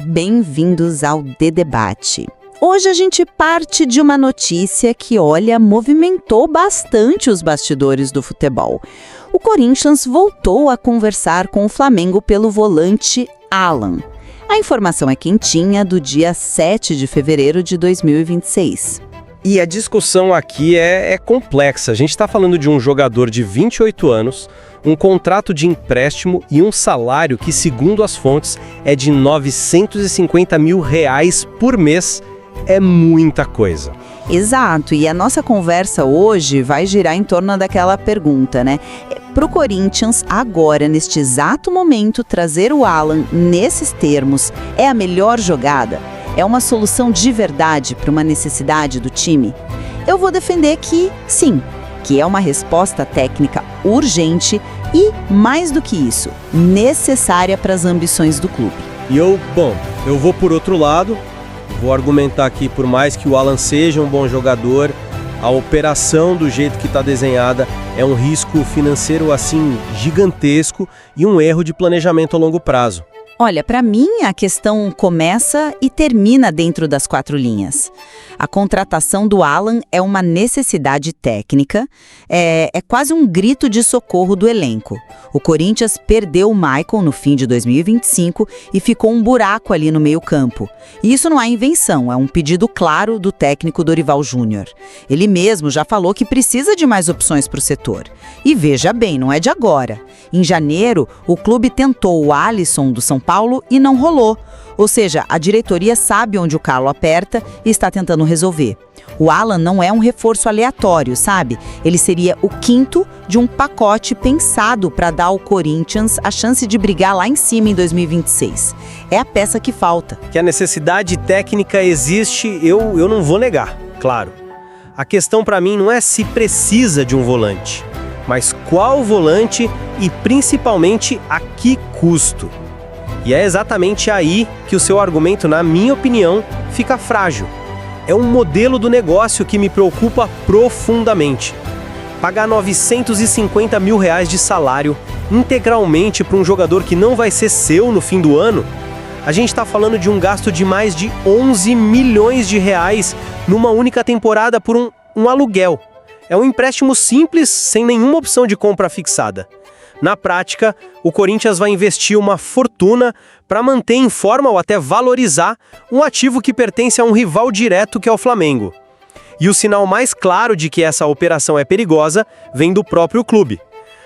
bem-vindos ao The Debate. Hoje a gente parte de uma notícia que, olha, movimentou bastante os bastidores do futebol. O Corinthians voltou a conversar com o Flamengo pelo volante Alan. A informação é quentinha, do dia 7 de fevereiro de 2026. E a discussão aqui é complexa. A gente está falando de um jogador de 28 anos, um contrato de empréstimo e um salário que, segundo as fontes, é de R$950 mil por mês. É muita coisa. Exato, e a nossa conversa hoje vai girar em torno daquela pergunta, né? Pro Corinthians, agora, neste exato momento, trazer o Alan nesses termos é a melhor jogada? É uma solução de verdade para uma necessidade do time? Eu vou defender que sim, que é uma resposta técnica urgente e, mais do que isso, necessária para as ambições do clube. E eu vou por outro lado. Vou argumentar aqui, por mais que o Alan seja um bom jogador, a operação do jeito que está desenhada é um risco financeiro assim gigantesco e um erro de planejamento a longo prazo. Olha, para mim a questão começa e termina dentro das 4 linhas. A contratação do Alan é uma necessidade técnica, é quase um grito de socorro do elenco. O Corinthians perdeu o Maicon no fim de 2025 e ficou um buraco ali no meio-campo. E isso não é invenção, é um pedido claro do técnico Dorival Júnior. Ele mesmo já falou que precisa de mais opções para o setor. E veja bem, não é de agora. Em janeiro, o clube tentou o Alisson do São Paulo e não rolou. Ou seja, a diretoria sabe onde o calo aperta e está tentando resolver. O Alan não é um reforço aleatório, sabe? Ele seria o 5º de um pacote pensado para dar ao Corinthians a chance de brigar lá em cima em 2026. É a peça que falta. Que a necessidade técnica existe, eu não vou negar, claro. A questão para mim não é se precisa de um volante, mas qual volante e principalmente a que custo. E é exatamente aí que o seu argumento, na minha opinião, fica frágil. É um modelo do negócio que me preocupa profundamente. Pagar R$950 mil de salário integralmente para um jogador que não vai ser seu no fim do ano, a gente está falando de um gasto de mais de R$11 milhões numa única temporada por um aluguel. É um empréstimo simples, sem nenhuma opção de compra fixada. Na prática, o Corinthians vai investir uma fortuna para manter em forma ou até valorizar um ativo que pertence a um rival direto que é o Flamengo. E o sinal mais claro de que essa operação é perigosa vem do próprio clube.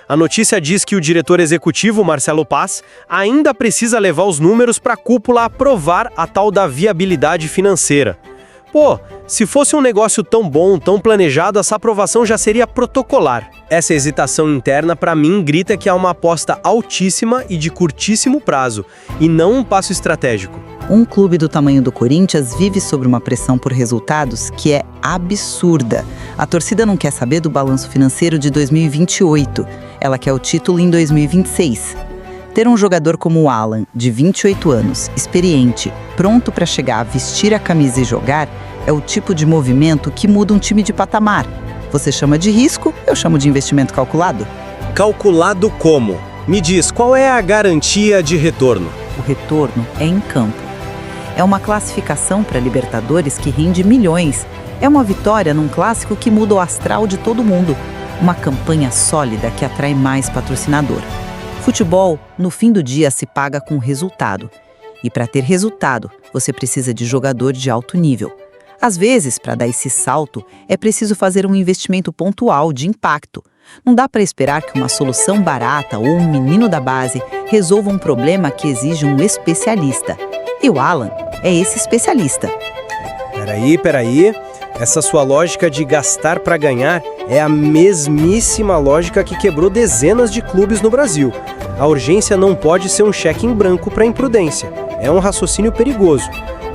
A notícia diz que o diretor executivo, Marcelo Paz, ainda precisa levar os números para a cúpula aprovar a tal da viabilidade financeira. Se fosse um negócio tão bom, tão planejado, essa aprovação já seria protocolar. Essa hesitação interna, para mim, grita que há uma aposta altíssima e de curtíssimo prazo, e não um passo estratégico. Um clube do tamanho do Corinthians vive sob uma pressão por resultados que é absurda. A torcida não quer saber do balanço financeiro de 2028, ela quer o título em 2026. Ter um jogador como o Alan, de 28 anos, experiente, pronto para chegar, vestir a camisa e jogar, é o tipo de movimento que muda um time de patamar. Você chama de risco, eu chamo de investimento calculado. Calculado como? Me diz, qual é a garantia de retorno? O retorno é em campo. É uma classificação para Libertadores que rende milhões. É uma vitória num clássico que muda o astral de todo mundo. Uma campanha sólida que atrai mais patrocinador. Futebol, no fim do dia, se paga com resultado. E para ter resultado, você precisa de jogador de alto nível. Às vezes, para dar esse salto, é preciso fazer um investimento pontual de impacto. Não dá para esperar que uma solução barata ou um menino da base resolva um problema que exige um especialista. E o Alan é esse especialista. Peraí. Essa sua lógica de gastar para ganhar é a mesmíssima lógica que quebrou dezenas de clubes no Brasil. A urgência não pode ser um cheque em branco para a imprudência. É um raciocínio perigoso.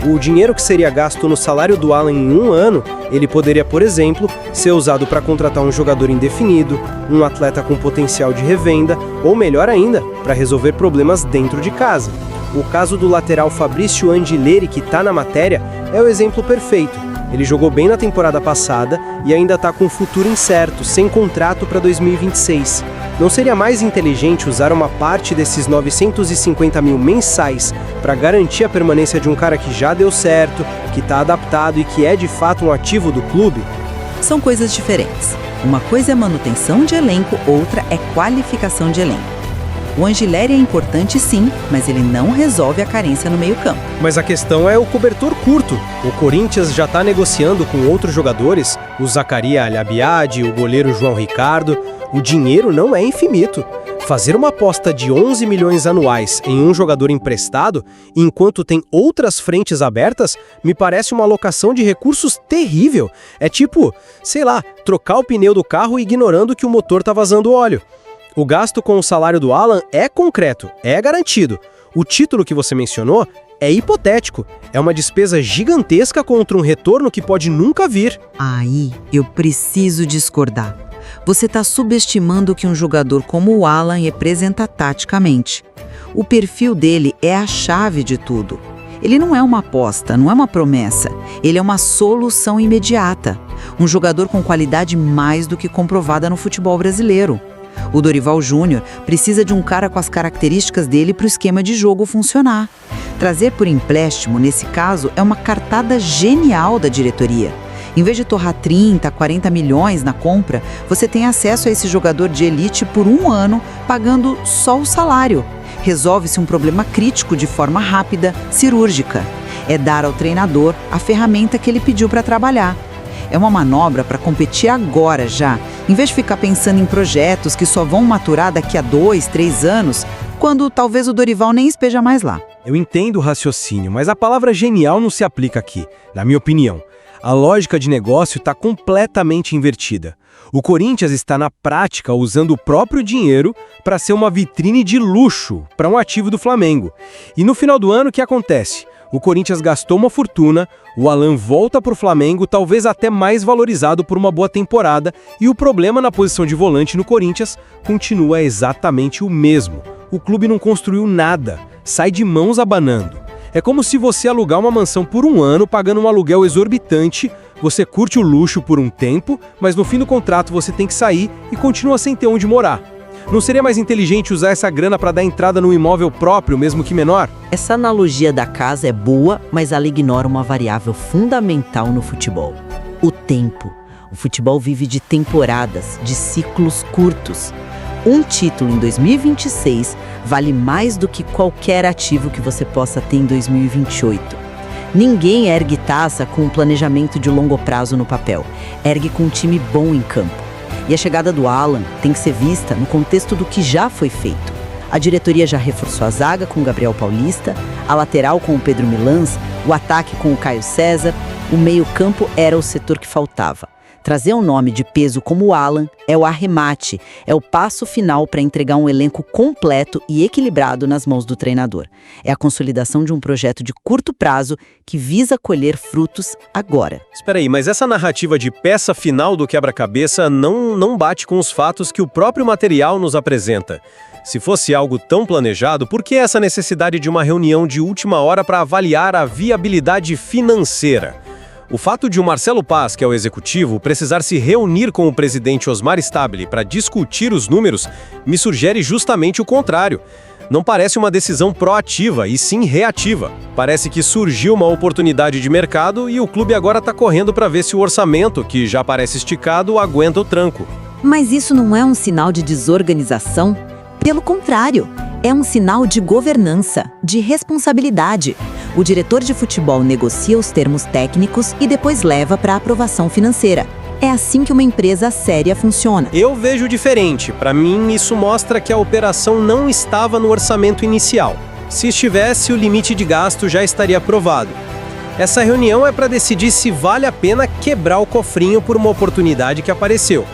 O dinheiro que seria gasto no salário do Alan em um ano, ele poderia, por exemplo, ser usado para contratar um jogador indefinido, um atleta com potencial de revenda, ou melhor ainda, para resolver problemas dentro de casa. O caso do lateral Fabrício Angileri, que está na matéria, é o exemplo perfeito. Ele jogou bem na temporada passada e ainda está com um futuro incerto, sem contrato para 2026. Não seria mais inteligente usar uma parte desses 950 mil mensais para garantir a permanência de um cara que já deu certo, que está adaptado e que é de fato um ativo do clube? São coisas diferentes. Uma coisa é manutenção de elenco, outra é qualificação de elenco. O Angileri é importante sim, mas ele não resolve a carência no meio-campo. Mas a questão é o cobertor curto. O Corinthians já está negociando com outros jogadores, o Zaccaria Alhabiade, o goleiro João Ricardo. O dinheiro não é infinito. Fazer uma aposta de 11 milhões anuais em um jogador emprestado, enquanto tem outras frentes abertas, me parece uma alocação de recursos terrível. É tipo, sei lá, trocar o pneu do carro ignorando que o motor está vazando óleo. O gasto com o salário do Alan é concreto, é garantido. O título que você mencionou é hipotético. É uma despesa gigantesca contra um retorno que pode nunca vir. Aí eu preciso discordar. Você está subestimando o que um jogador como o Alan representa taticamente. O perfil dele é a chave de tudo. Ele não é uma aposta, não é uma promessa. Ele é uma solução imediata. Um jogador com qualidade mais do que comprovada no futebol brasileiro. O Dorival Júnior precisa de um cara com as características dele para o esquema de jogo funcionar. Trazer por empréstimo, nesse caso, é uma cartada genial da diretoria. Em vez de torrar 30, 40 milhões na compra, você tem acesso a esse jogador de elite por 1 ano, pagando só o salário. Resolve-se um problema crítico de forma rápida, cirúrgica. É dar ao treinador a ferramenta que ele pediu para trabalhar. É uma manobra para competir agora já, em vez de ficar pensando em projetos que só vão maturar daqui a 2, 3 anos, quando talvez o Dorival nem esteja mais lá. Eu entendo o raciocínio, mas a palavra genial não se aplica aqui, na minha opinião. A lógica de negócio está completamente invertida. O Corinthians está, na prática, usando o próprio dinheiro para ser uma vitrine de luxo para um ativo do Flamengo. E no final do ano, o que acontece? O Corinthians gastou uma fortuna, o Alan volta para o Flamengo, talvez até mais valorizado por uma boa temporada, e o problema na posição de volante no Corinthians continua exatamente o mesmo. O clube não construiu nada, sai de mãos abanando. É como se você alugar uma mansão por 1 ano, pagando um aluguel exorbitante, você curte o luxo por um tempo, mas no fim do contrato você tem que sair e continua sem ter onde morar. Não seria mais inteligente usar essa grana para dar entrada no imóvel próprio, mesmo que menor? Essa analogia da casa é boa, mas ela ignora uma variável fundamental no futebol: o tempo. O futebol vive de temporadas, de ciclos curtos. Um título em 2026 vale mais do que qualquer ativo que você possa ter em 2028. Ninguém ergue taça com um planejamento de longo prazo no papel. Ergue com um time bom em campo. E a chegada do Alan tem que ser vista no contexto do que já foi feito. A diretoria já reforçou a zaga com o Gabriel Paulista, a lateral com o Pedro Milans, o ataque com o Caio César. O meio-campo era o setor que faltava. Trazer um nome de peso como o Alan é o arremate, é o passo final para entregar um elenco completo e equilibrado nas mãos do treinador. É a consolidação de um projeto de curto prazo que visa colher frutos agora. Espera aí, mas essa narrativa de peça final do quebra-cabeça não bate com os fatos que o próprio material nos apresenta. Se fosse algo tão planejado, por que essa necessidade de uma reunião de última hora para avaliar a viabilidade financeira? O fato de o Marcelo Paz, que é o executivo, precisar se reunir com o presidente Osmar Stabile para discutir os números, me sugere justamente o contrário. Não parece uma decisão proativa, e sim reativa. Parece que surgiu uma oportunidade de mercado e o clube agora está correndo para ver se o orçamento, que já parece esticado, aguenta o tranco. Mas isso não é um sinal de desorganização? Pelo contrário, é um sinal de governança, de responsabilidade. O diretor de futebol negocia os termos técnicos e depois leva para a aprovação financeira. É assim que uma empresa séria funciona. Eu vejo diferente. Para mim, isso mostra que a operação não estava no orçamento inicial. Se estivesse, o limite de gasto já estaria aprovado. Essa reunião é para decidir se vale a pena quebrar o cofrinho por uma oportunidade que apareceu.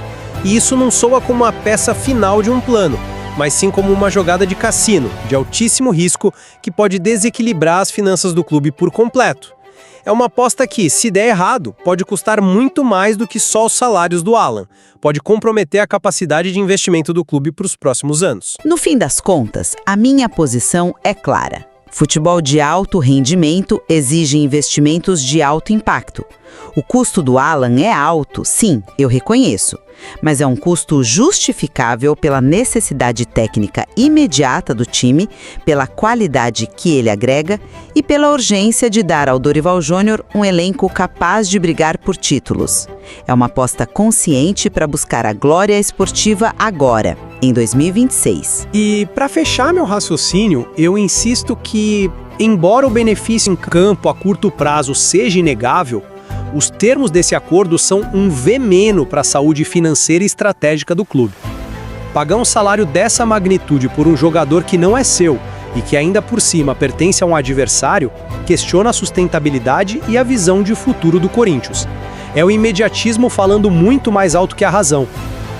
E isso não soa como a peça final de um plano, mas sim como uma jogada de cassino, de altíssimo risco, que pode desequilibrar as finanças do clube por completo. É uma aposta que, se der errado, pode custar muito mais do que só os salários do Alan. Pode comprometer a capacidade de investimento do clube para os próximos anos. No fim das contas, a minha posição é clara. Futebol de alto rendimento exige investimentos de alto impacto. O custo do Alan é alto, sim, eu reconheço, mas é um custo justificável pela necessidade técnica imediata do time, pela qualidade que ele agrega e pela urgência de dar ao Dorival Júnior um elenco capaz de brigar por títulos. É uma aposta consciente para buscar a glória esportiva agora, em 2026. E para fechar meu raciocínio, eu insisto que, embora o benefício em campo a curto prazo seja inegável, os termos desse acordo são um veneno para a saúde financeira e estratégica do clube. Pagar um salário dessa magnitude por um jogador que não é seu e que ainda por cima pertence a um adversário, questiona a sustentabilidade e a visão de futuro do Corinthians. É o imediatismo falando muito mais alto que a razão.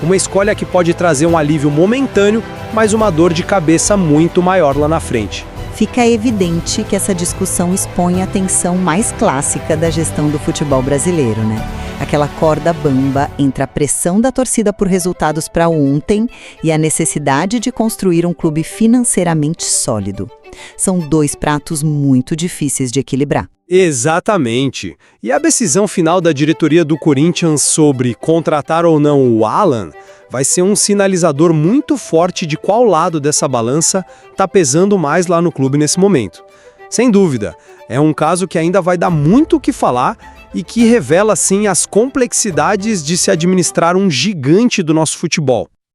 Uma escolha que pode trazer um alívio momentâneo, mas uma dor de cabeça muito maior lá na frente. Fica evidente que essa discussão expõe a tensão mais clássica da gestão do futebol brasileiro, né? Aquela corda bamba entre a pressão da torcida por resultados para ontem e a necessidade de construir um clube financeiramente sólido. São dois pratos muito difíceis de equilibrar. Exatamente. E a decisão final da diretoria do Corinthians sobre contratar ou não o Alan vai ser um sinalizador muito forte de qual lado dessa balança está pesando mais lá no clube nesse momento. Sem dúvida, é um caso que ainda vai dar muito o que falar e que revela, sim, as complexidades de se administrar um gigante do nosso futebol.